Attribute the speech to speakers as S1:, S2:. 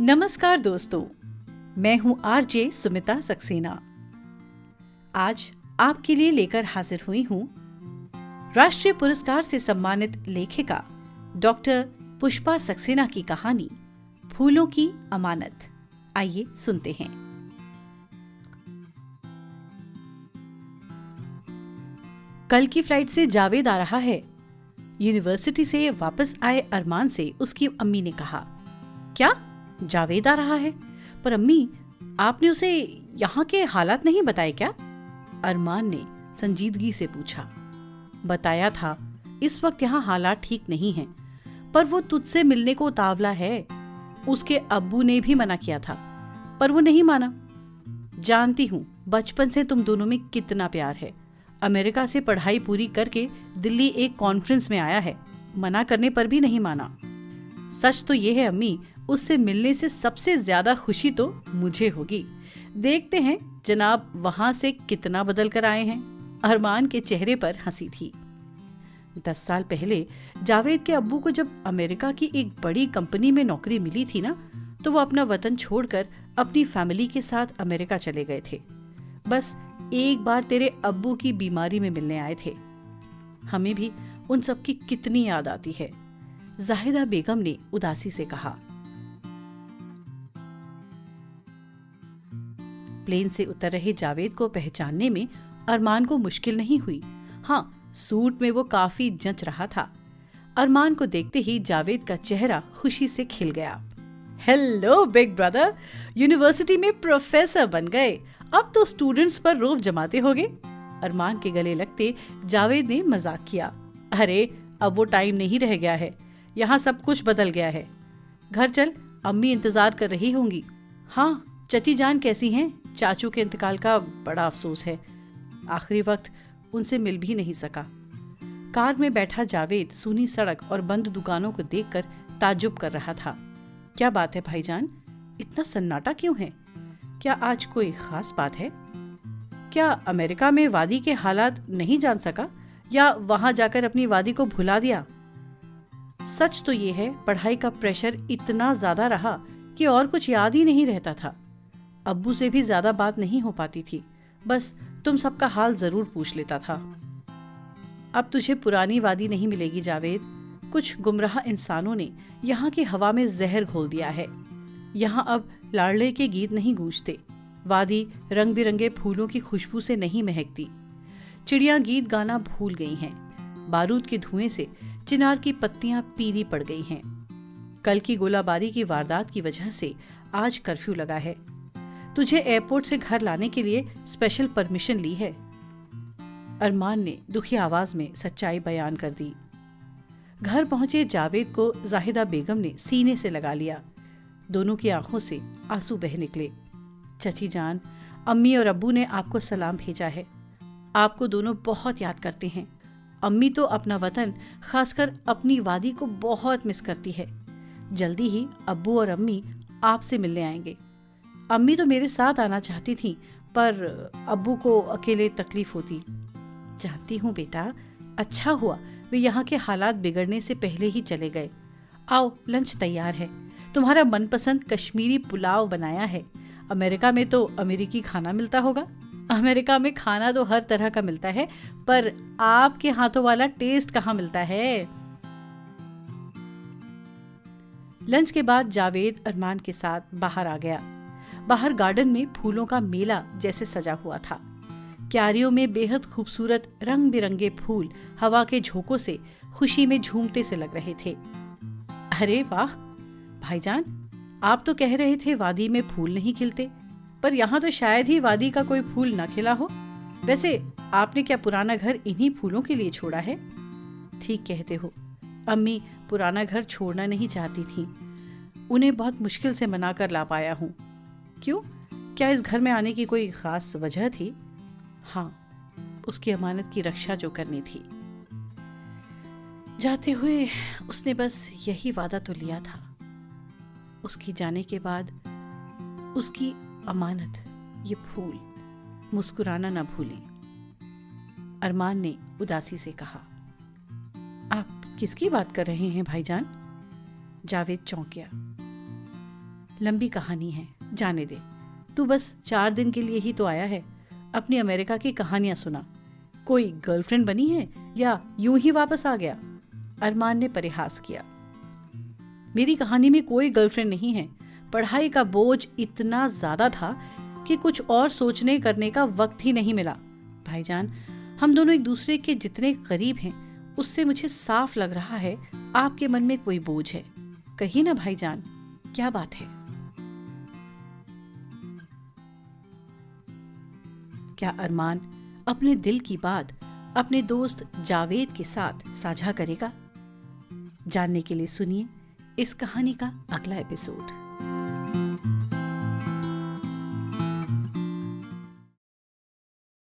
S1: नमस्कार दोस्तों, मैं हूं आरजे सुमिता सक्सेना। आज आपके लिए लेकर हाजिर हुई हूं राष्ट्रीय पुरस्कार से सम्मानित लेखिका डॉक्टर पुष्पा सक्सेना की कहानी फूलों की अमानत। आइए सुनते हैं। कल की फ्लाइट से जावेद आ रहा है। यूनिवर्सिटी से वापस आए अरमान से उसकी अम्मी ने कहा। क्या जावेद आ रहा है? पर अम्मी, आपने उसे यहाँ के हालात नहीं बताए क्या? अरमान ने संजीदगी से पूछा। बताया था, इस वक्त यहाँ हालात ठीक नहीं हैं, पर वो तुझसे मिलने को उतावला है। उसके अब्बू ने भी मना किया था, पर वो नहीं माना। जानती हूँ बचपन से तुम दोनों में कितना प्यार है। अमेरिका से पढ़ाई पूरी करके दिल्ली एक कॉन्फ्रेंस में आया है, मना करने पर भी नहीं माना। सच तो ये है अम्मी, उससे मिलने से सबसे ज्यादा खुशी तो मुझे होगी। देखते हैं जनाब वहां से कितना बदल कर आए हैं। अरमान के चेहरे पर हंसी थी। 10 साल पहले जावेद के अब्बू को जब अमेरिका की एक बड़ी कंपनी में नौकरी मिली थी ना, तो वो अपना वतन छोड़कर अपनी फैमिली के साथ अमेरिका चले गए थे। बस एक बार तेरे अब्बू की बीमारी में मिलने आए थे। हमें भी उन सब की कितनी याद आती है, जाहिदा बेगम ने उदासी से कहा। प्लेन से उतर रहे जावेद को पहचानने में अरमान को मुश्किल नहीं हुई। हाँ, सूट में वो काफी जंच रहा था। अरमान को देखते ही जावेद का चेहरा खुशी से खिल गया। हेलो बिग ब्रदर, यूनिवर्सिटी में प्रोफेसर बन गए, अब तो स्टूडेंट्स पर रोब जमाते होगे। अरमान के गले लगते जावेद ने मजाक किया। अरे अब वो टाइम नहीं रह गया है, यहाँ सब कुछ बदल गया है। घर चल, अम्मी इंतजार कर रही होंगी। हाँ, चची जान कैसी हैं? चाचू के इंतकाल का बड़ा अफसोस है, आखिरी वक्त उनसे मिल भी नहीं सका। कार में बैठा जावेद सूनी सड़क और बंद दुकानों को देखकर ताज्जुब कर रहा था। क्या बात है भाईजान, इतना सन्नाटा क्यों है? क्या आज कोई खास बात है? क्या अमेरिका में वादी के हालात नहीं जान सका, या वहां जाकर अपनी वादी को भुला दिया? सच तो ये है, पढ़ाई का प्रेशर इतना ज्यादा रहा कि और कुछ याद ही नहीं रहता था। अब्बू से भी ज्यादा बात नहीं हो पाती थी, बस तुम सबका हाल जरूर पूछ लेता था। अब तुझे पुरानी वादी नहीं मिलेगी जावेद। कुछ गुमराह इंसानों ने यहाँ की हवा में जहर घोल दिया है। यहाँ अब लाडले के गीत नहीं गूंजते, वादी रंग बिरंगे फूलों की खुशबू से नहीं महकती। चिड़ियां गीत गाना भूल गई हैं। बारूद के धुएं से चिनार की पत्तियां पीली पड़ गई हैं। कल की गोलाबारी की वारदात की वजह से आज कर्फ्यू लगा है। तुझे एयरपोर्ट से घर लाने के लिए स्पेशल परमिशन ली है। अरमान ने दुखी आवाज में सच्चाई बयान कर दी। घर पहुंचे जावेद को जाहिदा बेगम ने सीने से लगा लिया। दोनों की आंखों से आंसू बह निकले। चची जान, अम्मी और अब्बू ने आपको सलाम भेजा है। आपको दोनों बहुत याद करते हैं। अम्मी तो अपना वतन, खासकर अपनी वादी को बहुत मिस करती है। जल्दी ही अब्बू और अम्मी आपसे मिलने आएंगे। अम्मी तो मेरे साथ आना चाहती थी, पर अब्बू को अकेले तकलीफ होती। जानती हूँ बेटा, अच्छा हुआ वे यहाँ के हालात बिगड़ने से पहले ही चले गए। आओ, लंच तैयार है। तुम्हारा मनपसंद कश्मीरी पुलाव बनाया है। अमेरिका में तो अमेरिकी खाना मिलता होगा। अमेरिका में खाना तो हर तरह का मिलता है, पर आपके हाथों वाला टेस्ट कहाँ मिलता है। लंच के बाद जावेद अरमान के साथ बाहर आ गया। बाहर गार्डन में फूलों का मेला जैसे सजा हुआ था। क्यारियों में बेहद खूबसूरत रंग बिरंगे फूल हवा के झोंकों से खुशी में झूमते से लग रहे थे। अरे वाह भाईजान, आप तो कह रहे थे वादी में फूल नहीं खिलते, पर यहाँ तो शायद ही वादी का कोई फूल न खिला हो। वैसे आपने क्या पुराना घर इन्हीं फूलों के लिए छोड़ा है? ठीक कहते हो, अम्मी पुराना घर छोड़ना नहीं चाहती थी। उन्हें बहुत मुश्किल से मना कर ला पाया हूँ। क्यों, क्या इस घर में आने की कोई खास वजह थी? हाँ, उसकी अमानत की रक्षा जो करनी थी। जाते हुए उसने बस यही वादा तो लिया था। उसकी जाने के बाद उसकी अमानत, ये फूल, मुस्कुराना न भूलें। अरमान ने उदासी से कहा। आप किसकी बात कर रहे हैं भाईजान? जावेद चौंक गया। लंबी कहानी है, जाने दे। तू बस 4 दिन के लिए ही तो आया है। अपनी अमेरिका की कहानियां सुना। कोई गर्लफ्रेंड बनी है या यूं ही वापस आ गया? अरमान ने परिहास किया। मेरी कहानी में कोई गर्लफ्रेंड नहीं है। पढ़ाई का बोझ इतना ज्यादा था कि कुछ और सोचने करने का वक्त ही नहीं मिला। भाईजान, हम दोनों एक दूसरे के जितने करीब हैं, उससे मुझे साफ लग रहा है आपके मन में कोई बोझ है। कही ना भाईजान, क्या बात है? क्या अरमान अपने दिल की बात अपने दोस्त जावेद के साथ साझा करेगा? जानने के लिए सुनिए इस कहानी का अगला एपिसोड।